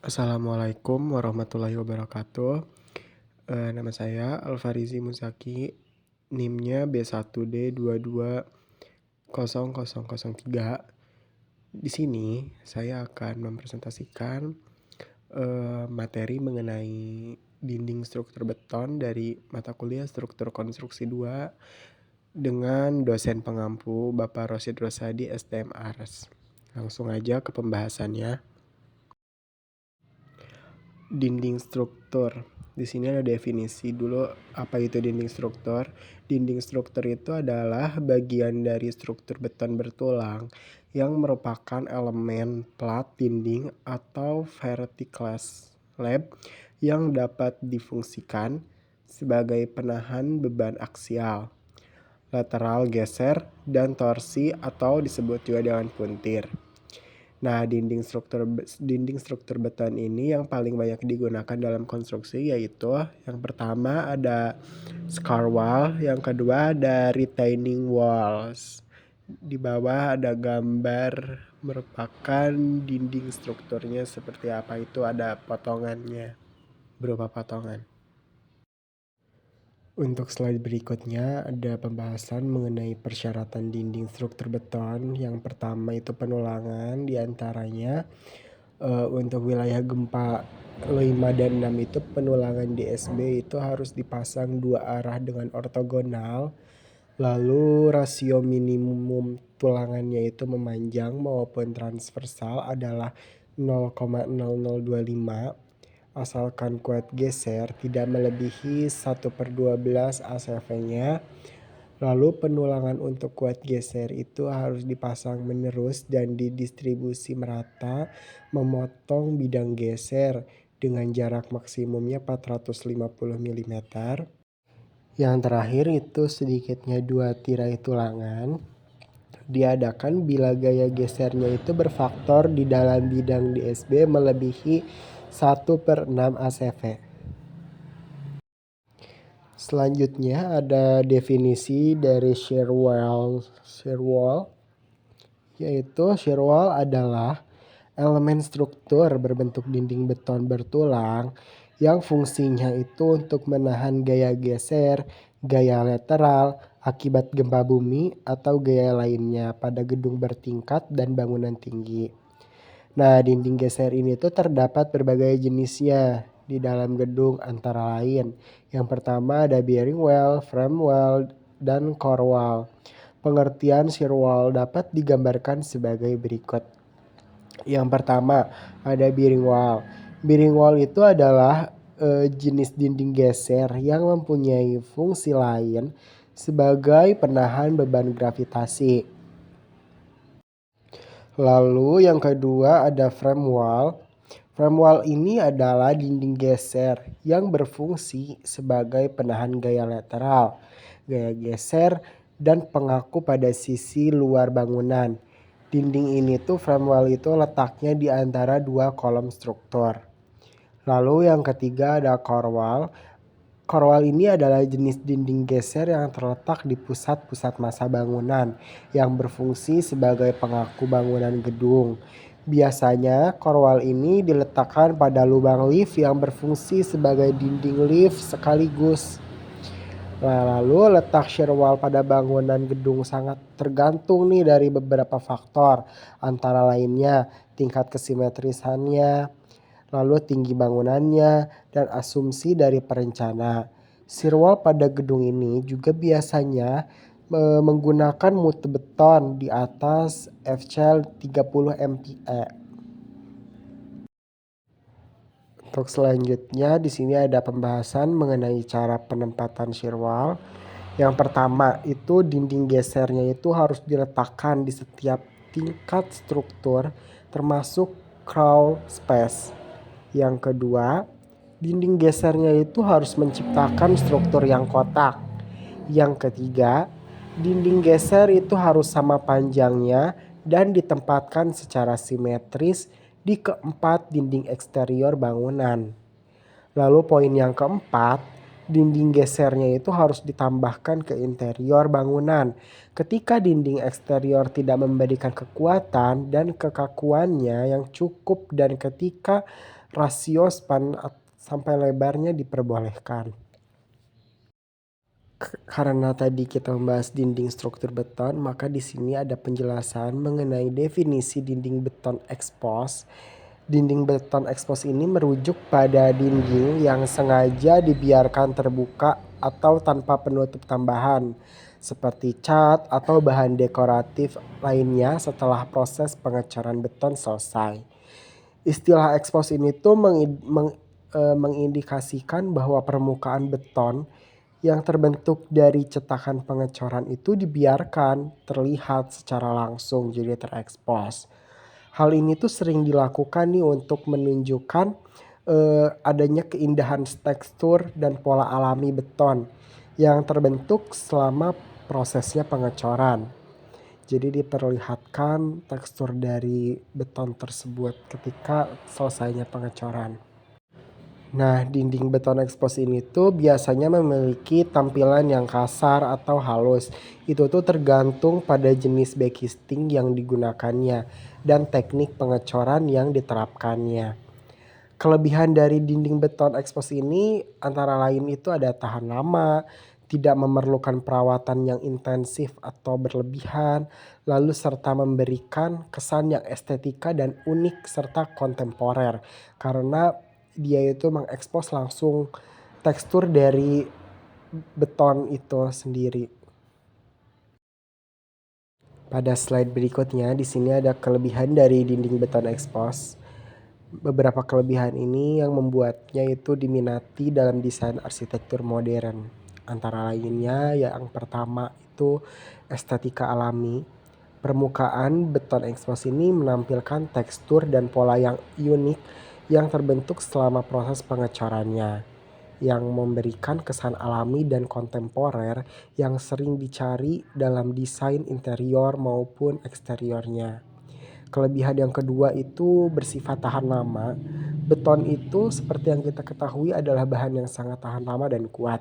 Assalamualaikum warahmatullahi wabarakatuh. Nama saya Alfarizi Muzaki, NIM-nya B1D220003. Di sini saya akan mempresentasikan materi mengenai dinding struktur beton dari mata kuliah Struktur Konstruksi 2 dengan dosen pengampu Bapak Rosid Rosadi STM Ars. Langsung aja ke pembahasannya. Dinding struktur. Di sini ada definisi dulu apa itu dinding struktur. Dinding struktur itu adalah bagian dari struktur beton bertulang yang merupakan elemen plat dinding atau vertical slab yang dapat difungsikan sebagai penahan beban aksial, lateral geser, dan torsi atau disebut juga dengan puntir. Nah, dinding struktur beton ini yang paling banyak digunakan dalam konstruksi yaitu yang pertama ada scar wall, yang kedua ada retaining walls. Di bawah ada gambar merupakan dinding strukturnya seperti apa, itu ada potongannya, berupa potongan. Untuk slide berikutnya ada pembahasan mengenai persyaratan dinding struktur beton. Yang pertama itu penulangan, diantaranya untuk wilayah gempa 5 dan 6 itu penulangan DSB itu harus dipasang dua arah dengan ortogonal. Lalu rasio minimum tulangannya itu memanjang maupun transversal adalah 0,0025. Asalkan kuat geser tidak melebihi 1/12 ACV-nya. Lalu penulangan untuk kuat geser itu harus dipasang menerus dan didistribusi merata, memotong bidang geser dengan jarak maksimumnya 450 mm. Yang terakhir itu sedikitnya 2 tirai tulangan diadakan bila gaya gesernya itu berfaktor di dalam bidang DSB melebihi 1/6 ACV. Selanjutnya ada definisi dari shear wall, yaitu shear wall adalah elemen struktur berbentuk dinding beton bertulang yang fungsinya itu untuk menahan gaya geser, gaya lateral, akibat gempa bumi atau gaya lainnya pada gedung bertingkat dan bangunan tinggi. Nah, dinding geser ini tuh terdapat berbagai jenisnya di dalam gedung, antara lain yang pertama ada bearing wall, frame wall, dan core wall. Pengertian shear wall dapat digambarkan sebagai berikut. Yang pertama ada bearing wall. Bearing wall itu adalah jenis dinding geser yang mempunyai fungsi lain sebagai penahan beban gravitasi. Lalu yang kedua ada frame wall. Frame wall ini adalah dinding geser yang berfungsi sebagai penahan gaya lateral, gaya geser, dan pengaku pada sisi luar bangunan. Dinding ini tuh frame wall itu letaknya di antara dua kolom struktur. Lalu yang ketiga ada core wall. Core wall ini adalah jenis dinding geser yang terletak di pusat-pusat massa bangunan yang berfungsi sebagai pengaku bangunan gedung. Biasanya core wall ini diletakkan pada lubang lift yang berfungsi sebagai dinding lift sekaligus. Lalu letak shear wall pada bangunan gedung sangat tergantung nih dari beberapa faktor, antara lainnya tingkat kesimetrisannya, lalu tinggi bangunannya, dan asumsi dari perencana. Shear wall pada gedung ini juga biasanya menggunakan mutu beton di atas FCL 30 MPa. Untuk selanjutnya di sini ada pembahasan mengenai cara penempatan shear wall. Yang pertama itu dinding gesernya itu harus diletakkan di setiap tingkat struktur termasuk crawl space. Yang kedua, dinding gesernya itu harus menciptakan struktur yang kotak. Yang ketiga, dinding geser itu harus sama panjangnya dan ditempatkan secara simetris di keempat dinding eksterior bangunan. Lalu poin yang keempat, Dinding gesernya itu harus ditambahkan ke interior bangunan. Ketika dinding eksterior tidak memberikan kekuatan dan kekakuannya yang cukup dan ketika rasio span sampai lebarnya diperbolehkan. Karena tadi kita membahas dinding struktur beton, maka di sini ada penjelasan mengenai definisi dinding beton expose. Dinding beton expose ini merujuk pada dinding yang sengaja dibiarkan terbuka atau tanpa penutup tambahan, seperti cat atau bahan dekoratif lainnya setelah proses pengecoran beton selesai. Istilah expose ini tuh mengindikasikan bahwa permukaan beton yang terbentuk dari cetakan pengecoran itu dibiarkan terlihat secara langsung jadi terekspos. Hal ini tuh sering dilakukan nih untuk menunjukkan adanya keindahan tekstur dan pola alami beton yang terbentuk selama prosesnya pengecoran. Jadi diperlihatkan tekstur dari beton tersebut ketika selesainya pengecoran. Nah, dinding beton expose ini tuh biasanya memiliki tampilan yang kasar atau halus. Itu tuh tergantung pada jenis backcasting yang digunakannya dan teknik pengecoran yang diterapkannya. Kelebihan dari dinding beton expose ini antara lain itu ada tahan lama, tidak memerlukan perawatan yang intensif atau berlebihan, lalu serta memberikan kesan yang estetika dan unik serta kontemporer. Karena dia itu mengekspos langsung tekstur dari beton itu sendiri. Pada slide berikutnya, di sini ada kelebihan dari dinding beton expose. Beberapa kelebihan ini yang membuatnya itu diminati dalam desain arsitektur modern. Antara lainnya yang pertama itu estetika alami. Permukaan beton expose ini menampilkan tekstur dan pola yang unik yang terbentuk selama proses pengecorannya, yang memberikan kesan alami dan kontemporer yang sering dicari dalam desain interior maupun eksteriornya. Kelebihan yang kedua itu bersifat tahan lama. Beton itu seperti yang kita ketahui adalah bahan yang sangat tahan lama dan kuat.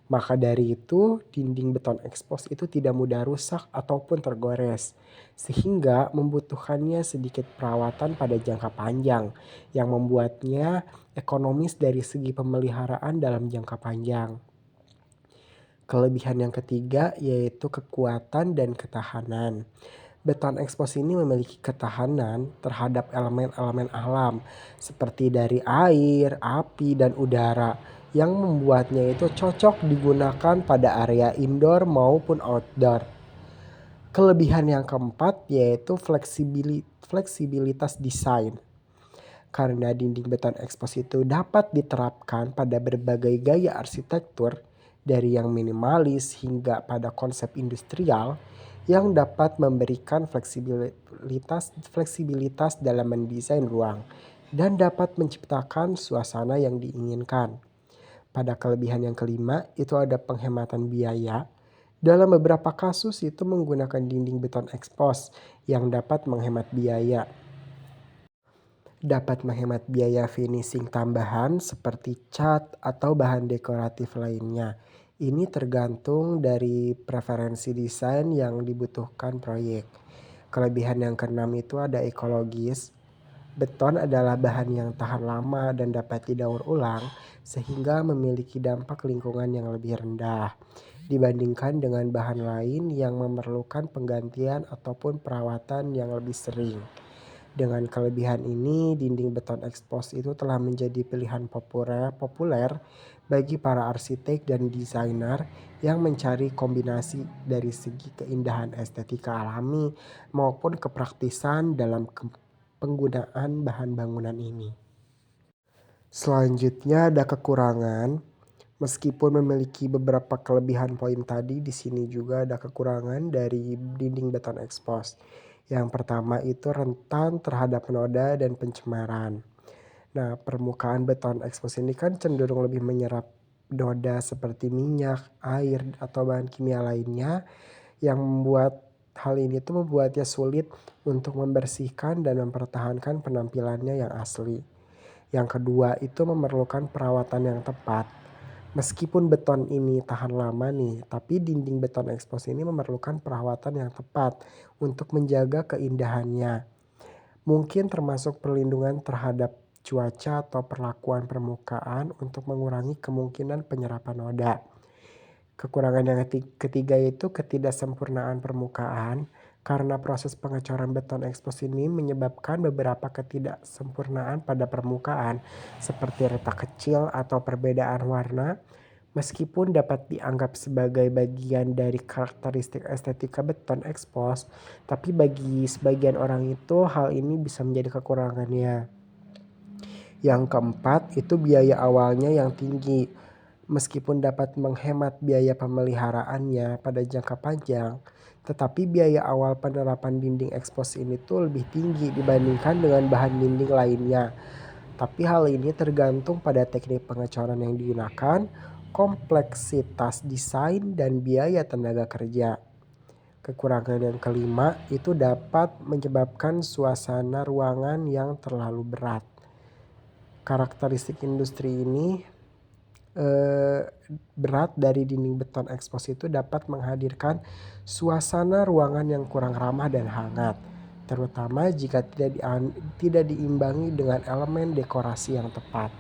Maka dari itu, dinding beton expose itu tidak mudah rusak ataupun tergores, sehingga membutuhkannya sedikit perawatan pada jangka panjang, yang membuatnya ekonomis dari segi pemeliharaan dalam jangka panjang. Kelebihan yang ketiga yaitu kekuatan dan ketahanan. Beton expose ini memiliki ketahanan terhadap elemen-elemen alam seperti dari air, api, dan udara yang membuatnya itu cocok digunakan pada area indoor maupun outdoor. Kelebihan yang keempat yaitu fleksibilitas desain. Karena dinding beton expose itu dapat diterapkan pada berbagai gaya arsitektur dari yang minimalis hingga pada konsep industrial yang dapat memberikan fleksibilitas dalam mendesain ruang dan dapat menciptakan suasana yang diinginkan. Pada kelebihan yang kelima itu ada penghematan biaya. Dalam beberapa kasus itu menggunakan dinding beton expose yang dapat menghemat biaya finishing tambahan seperti cat atau bahan dekoratif lainnya. Ini tergantung dari preferensi desain yang dibutuhkan proyek. Kelebihan yang keenam itu ada ekologis. Beton adalah bahan yang tahan lama dan dapat didaur ulang sehingga memiliki dampak lingkungan yang lebih rendah dibandingkan dengan bahan lain yang memerlukan penggantian ataupun perawatan yang lebih sering. Dengan kelebihan ini, dinding beton expose itu telah menjadi pilihan populer bagi para arsitek dan desainer yang mencari kombinasi dari segi keindahan estetika alami maupun kepraktisan dalam penggunaan bahan bangunan ini. Selanjutnya ada kekurangan. Meskipun memiliki beberapa kelebihan poin tadi, di sini juga ada kekurangan dari dinding beton expose. Yang pertama itu rentan terhadap noda dan pencemaran. Nah, permukaan beton expose ini kan cenderung lebih menyerap noda seperti minyak, air, atau bahan kimia lainnya yang membuat hal ini tuh membuatnya sulit untuk membersihkan dan mempertahankan penampilannya yang asli. Yang kedua itu memerlukan perawatan yang tepat. Meskipun beton ini tahan lama nih, tapi dinding beton ekspos ini memerlukan perawatan yang tepat untuk menjaga keindahannya. Mungkin termasuk perlindungan terhadap cuaca atau perlakuan permukaan untuk mengurangi kemungkinan penyerapan noda. Kekurangan yang ketiga itu ketidaksempurnaan permukaan, karena proses pengecoran beton ekspos ini menyebabkan beberapa ketidaksempurnaan pada permukaan, seperti retak kecil atau perbedaan warna. Meskipun dapat dianggap sebagai bagian dari karakteristik estetika beton ekspos, tapi bagi sebagian orang itu hal ini bisa menjadi kekurangannya. Yang keempat itu biaya awalnya yang tinggi. Meskipun dapat menghemat biaya pemeliharaannya pada jangka panjang, tetapi biaya awal penerapan dinding ekspos ini tuh lebih tinggi dibandingkan dengan bahan dinding lainnya. Tapi hal ini tergantung pada teknik pengecoran yang digunakan, kompleksitas desain, dan biaya tenaga kerja. Kekurangan yang kelima itu dapat menyebabkan suasana ruangan yang terlalu berat. Karakteristik industri ini berat dari dinding beton ekspos itu dapat menghadirkan suasana ruangan yang kurang ramah dan hangat, terutama jika tidak diimbangi dengan elemen dekorasi yang tepat.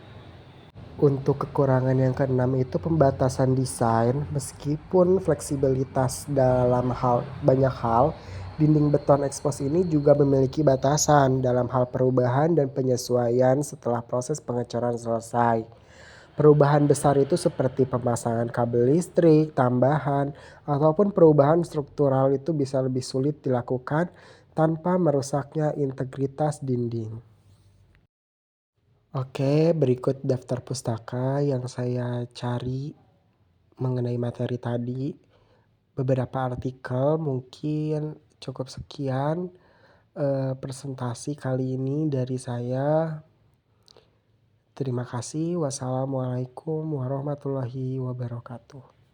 Untuk kekurangan yang keenam itu pembatasan desain. Meskipun fleksibilitas dalam banyak hal, dinding beton ekspos ini juga memiliki batasan dalam hal perubahan dan penyesuaian setelah proses pengecoran selesai. Perubahan besar itu seperti pemasangan kabel listrik tambahan ataupun perubahan struktural itu bisa lebih sulit dilakukan tanpa merusaknya integritas dinding. Oke, berikut daftar pustaka yang saya cari mengenai materi tadi. Beberapa artikel mungkin cukup sekian presentasi kali ini dari saya. Terima kasih. Wassalamualaikum warahmatullahi wabarakatuh.